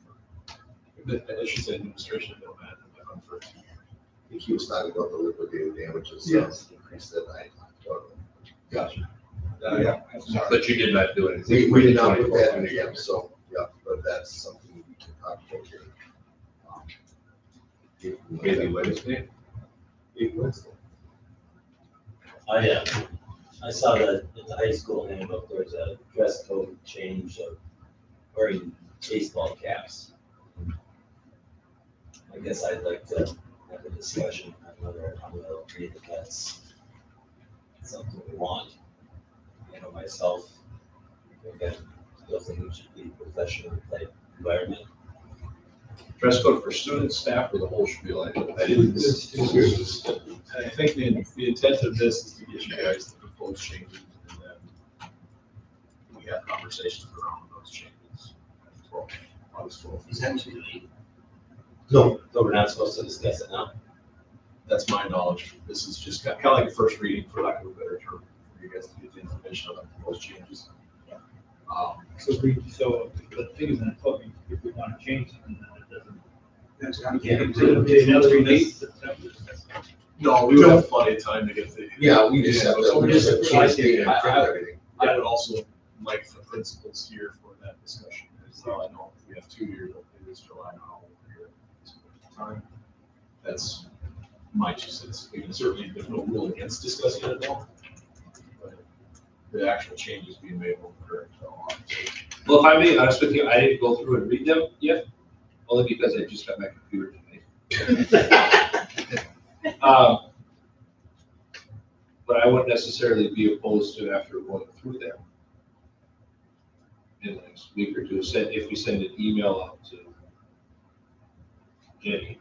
for. I should say administration, they don't have to run for. I think he was talking about the liquidated damages. Yes. Increase that I talked about. Gotcha. Yeah. But you did not do anything. We did not put that in again, so, yeah, but that's something we can talk about here. Maybe Wednesday. Maybe Wednesday. I saw that in the high school handbook, there's a dress code change of wearing baseball caps. I guess I'd like to have a discussion on whether I'm gonna agree that that's something we want. You know, myself, again, still think it should be a professional type environment. Dress code for students, staff, or the whole spiel, I didn't. I think the intent of this is to get you guys to propose changes, and then we have conversations around those changes. August 12th. Is that too late? No, So we're not supposed to discuss it now? That's my knowledge. This is just kind of like a first reading, for lack of a better term, for you guys to get the information about the proposed changes. So the thing is, if we want to change something, then it doesn't. Another date, September. No, we would have plenty of time to get the. yeah, we just have to, So we just have to change the and I- print everything. I would also like the principals here for that discussion, as well. I know we have 2 years, it is July now, we're here at this point in time. That's my 2 cents. I mean, certainly, there's no rule against discussing it at all. But the actual changes being made will occur. Well, if I'm being honest with you, I didn't go through and read them yet, only because I just got my computer tonight. But I wouldn't necessarily be opposed to after going through them in the next week or two. If we send an email out to Jenny,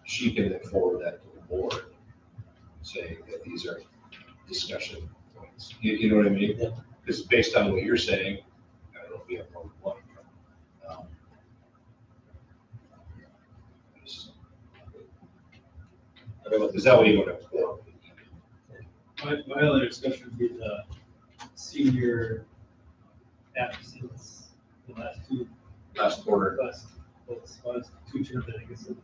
she can then forward that to the board, saying that these are discussion points. You know what I mean? Because based on what you're saying, I don't know if we have more than one. Is that what you want to? My other discussion would be the senior absence, the last quarter. last 2 terms, I think it's the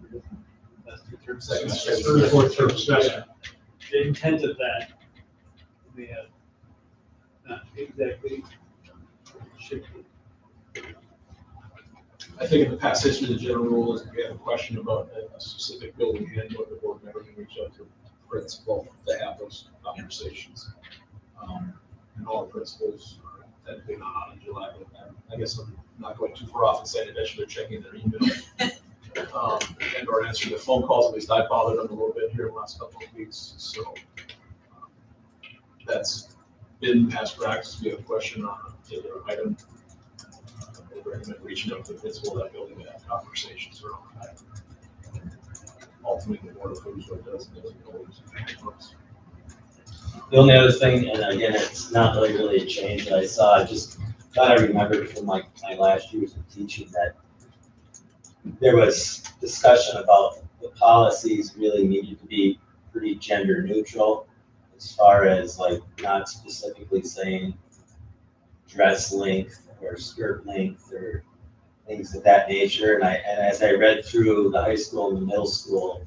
last 2 terms. Third or fourth term semester. The intent of that, we have not exactly shifted. I think in the past history, the general rule is if we have a question about a specific building handbook, the board member can reach out to the principal to have those conversations. And all the principals are technically not on in July, but I guess I'm not going too far off and saying eventually they're checking their email. And or answering the phone calls, at least I bothered them a little bit here in the last couple of weeks, so. That's been past practice. We have a question on a particular item. We recommend reaching out to the principal of that building to have conversations around that. Ultimately, the board approves what it does and doesn't always. The only other thing, and again, it's not really a change that I saw, I just thought I remembered from my last years of teaching that there was discussion about the policies really needed to be pretty gender neutral as far as like not specifically saying dress length or skirt length or things of that nature. And as I read through the high school and the middle school,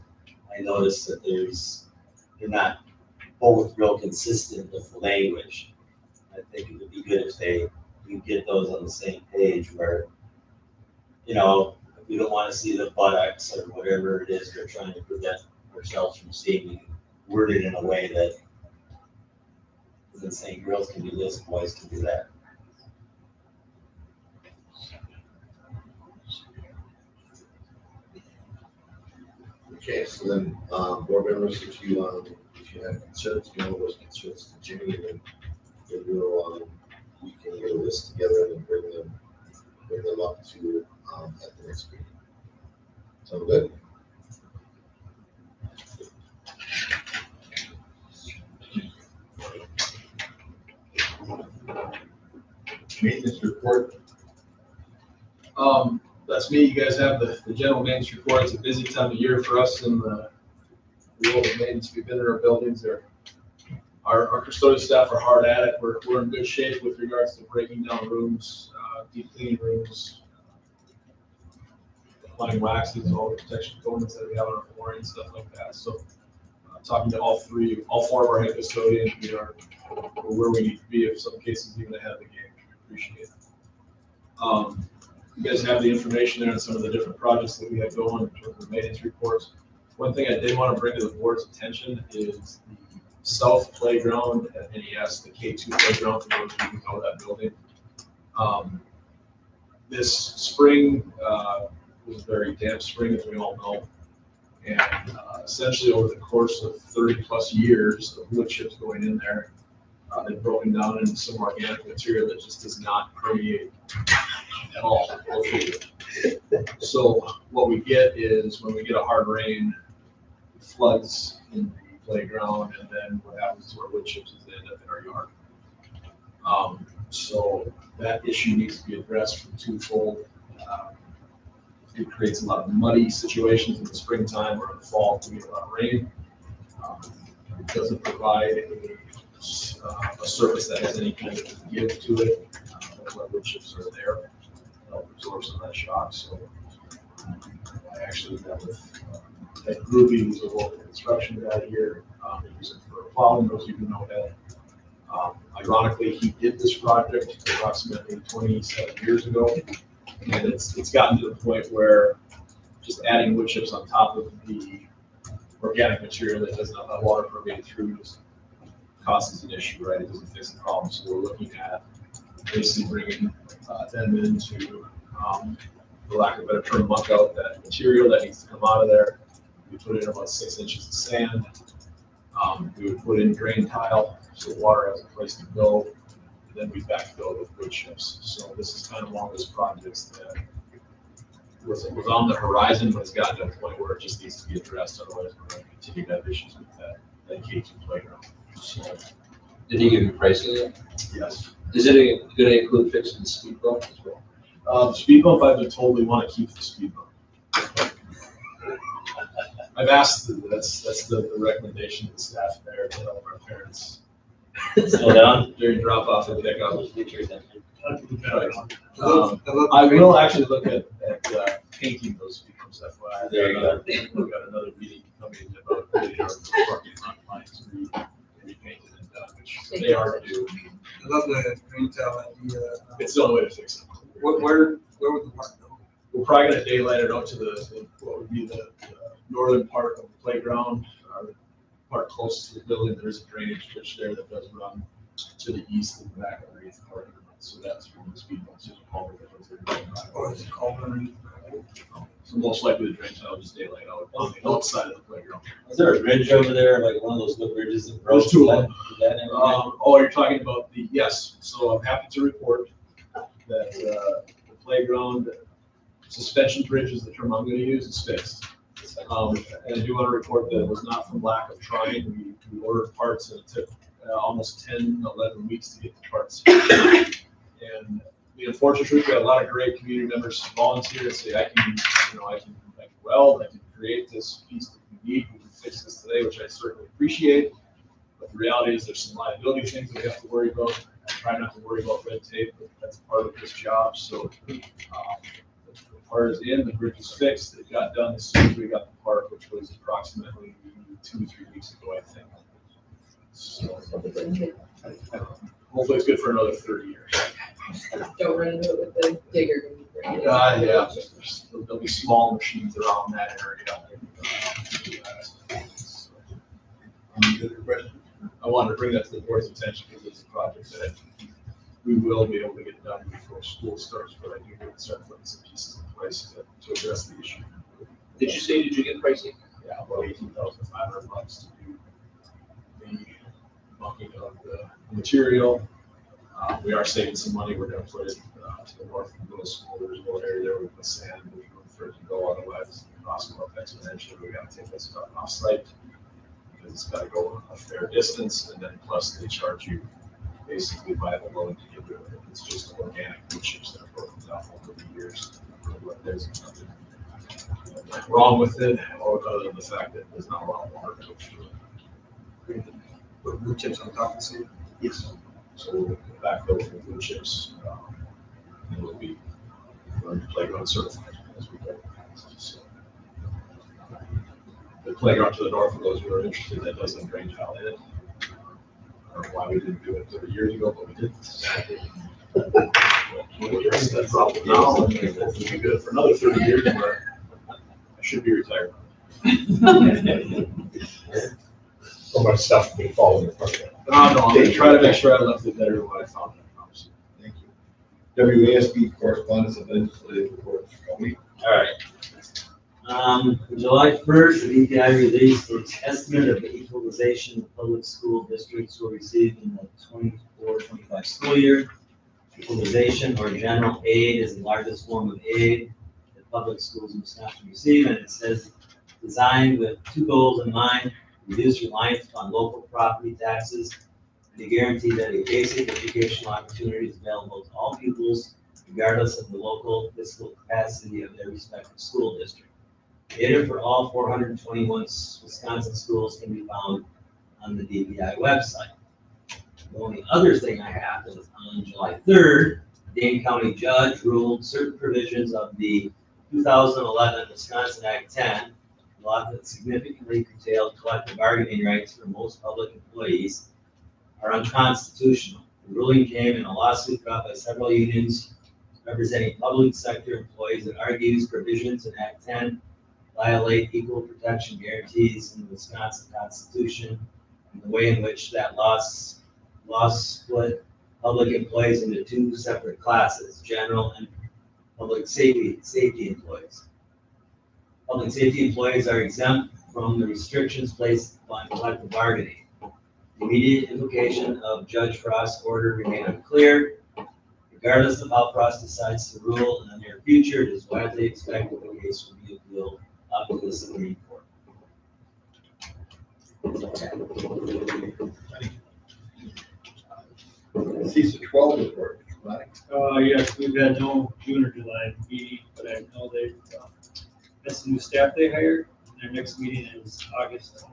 I noticed that they're not both real consistent with the language. I think it would be good if we get those on the same page where, you know, if we don't want to see the buttocks or whatever it is they're trying to prevent ourselves from seeing, we can word it in a way that isn't saying girls can do this, boys can do that. Okay, so then, board members, if you have concerns, you know those concerns to Jimmy, and then we'll, we can get a list together and bring them up to, at the next meeting. Sound good? Maintenance report. That's me. You guys have the general maintenance report. It's a busy time of year for us in the world of maintenance. We've been in our buildings. Our custodial staff are hard at it. We're in good shape with regards to breaking down rooms, deep cleaning rooms, applying waxes, all the protection components that we have on our flooring, stuff like that. So talking to all four of our head custodians, we're where we need to be, in some cases even ahead of the game. We appreciate it. You guys have the information there on some of the different projects that we have going in terms of maintenance reports. One thing I did want to bring to the board's attention is the South Playground at NES, the K2 playground for those who know that building. This spring was a very damp spring, as we all know. And essentially over the course of 30 plus years of wood chips going in there, they've broken down into some organic material that just does not permeate at all. So what we get is when we get a hard rain, it floods in the playground, and then what happens to our wood chips is they end up in our yard. So that issue needs to be addressed from twofold. It creates a lot of muddy situations in the springtime or in the fall if we get a lot of rain. It doesn't provide a surface that has any kind of give to it. That's why wood chips are there. Help absorb some of that shock. So I actually met with Ed Groovy, who's a local construction guy here. They use it for plowing, those of you who know Ed. Ironically, he did this project approximately 27 years ago. And it's gotten to the point where just adding wood chips on top of the organic material that does not have water permeate through just causes an issue, right? It doesn't fix the problem. So we're looking at basically bringing them into, for lack of a better term, muck out that material that needs to come out of there. We put in about 6 inches of sand. We would put in drain tile so water has a place to go. And then we backfill with wood chips. So this is kind of one of those projects that was on the horizon, but it's gotten to a point where it just needs to be addressed. Otherwise, we're going to continue to have issues with that K2 playground. So, Did he give you pricing yet? yes. Is it gonna include fixing the speed bump as well? The speed bump, I've been told we want to keep the speed bump. I've asked, that's the recommendation of the staff there to help our parents Slow down. during drop off and pick up. Right. I will actually look at painting those speed bumps, FYI. There you go. We've got another meeting coming about getting our parking lot lines repainted and done, which they are due. I love the green tile idea. It's the only way to fix it. Where would the park go? We're probably gonna daylight it out to what would be the northern part of the playground, or the part closest to the building. There's a drainage ditch there that does run to the east and back underneath the parking lot. So that's from the speed bumps. There's a culvert that runs there. Or is it called underneath? So most likely the drain tile just daylight out on the outside of the playground. Is there a bridge over there, like one of those little bridges that broke? There's two of them. Did that ever get- Oh, you're talking about yes. So I'm happy to report that the playground suspension bridge is the term I'm going to use. It's fixed. And I do want to report that it was not from lack of trying. We ordered parts and it took almost 10, 11 weeks to get the parts. And the unfortunate truth, we had a lot of great community members volunteer and say, I can weld, I can create this piece that we need, we can fix this today, which I certainly appreciate. But the reality is there's some liability things that we have to worry about. I try not to worry about red tape, but that's part of this job. So the part is in, the bridge is fixed. It got done as soon as we got the part, which was approximately 2 or 3 weeks ago, I think. So hopefully it's good for another 30 years. Don't run into it with the digger. Yeah, there'll be small machines around that area. Any other questions? I wanted to bring that to the board's attention because it's a project that we will be able to get done before school starts, but I do need to start putting some pieces in place to address the issue. Did you get pricing? Yeah, about $18,500 to do the bucking of the material. We are saving some money. We're going to put it to the north of the middle school. There's a little area there with the sand. There's room for it to go. Otherwise, the cost will go up exponentially. We got to take this stuff off site because it's got to go a fair distance, and then plus they charge you basically by the load to get rid of it. It's just organic wood chips that are broken down over the years. There's nothing wrong with it, other than the fact that there's not a lot of water to go through it. Put wood chips on top of the sand? Yes. So we'll backfill with wood chips, and we'll be playground certified as we go. So, the playground to the north of those who are interested, that doesn't drain tile in it. I don't know why we didn't do it 30 years ago, but we did. We'll address that problem now, and it'll be good for another 30 years where I should be retired. So much stuff can be falling apart. No, I'm gonna try to make sure I left it better than what I found it. Thank you. WASB correspondence and legislative reports. Cody? All right. July 1st, the EPI released its estimate of the equalization of public school districts will receive in the 24-25 school year. Equalization or general aid is the largest form of aid that public schools in Wisconsin receive, and it says designed with 2 goals in mind: reduce reliance on local property taxes, and to guarantee that a basic educational opportunity is available to all pupils, regardless of the local fiscal capacity of their respective school district. Data for all 421 Wisconsin schools can be found on the DPI website. The only other thing I have is on July 3rd, the Dane County judge ruled certain provisions of the 2011 Wisconsin Act 10, law that significantly curtailed collective bargaining rights for most public employees, are unconstitutional. The ruling came in a lawsuit brought by several unions representing public sector employees that argues provisions in Act 10 violate equal protection guarantees in the Wisconsin Constitution and the way in which that law split public employees into two separate classes, general and public safety employees. Public safety employees are exempt from the restrictions placed on collective bargaining. The immediate implication of Judge Frost's order remain unclear. Regardless of how Frost decides to rule in the near future, it is widely expected the case will be appealed up to the Supreme Court. CISA 12 report. Right? Yes, we've had no June or July meeting, but I know they've, got some new staff they hired. Their next meeting is August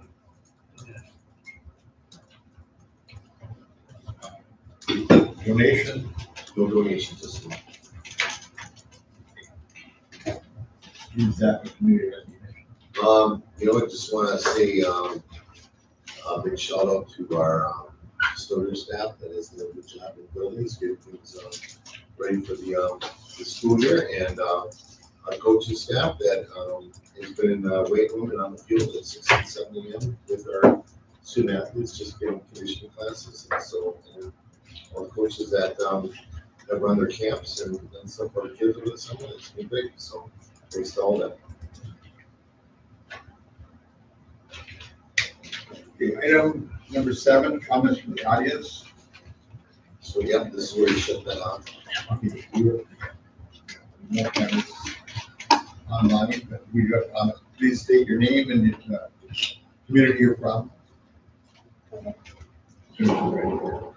20th. Donation. No donations this month. Use that for community recognition. You know, I just want to say, a big shout out to our custodial staff that has done a good job in buildings, getting things ready for the school year, and our coaching staff that has been in the weight room and on the field at 6 and 7 a.m. with our student athletes, just getting conditioning classes, and so, and all the coaches that have run their camps and stuff for our kids over the summer. It's been great, so thanks to all that. Okay, item number 7, comments from the audience. So, yeah, this is where you shut that off. No comments online, but we got comments. Please state your name and the community you're from. As soon as you're ready.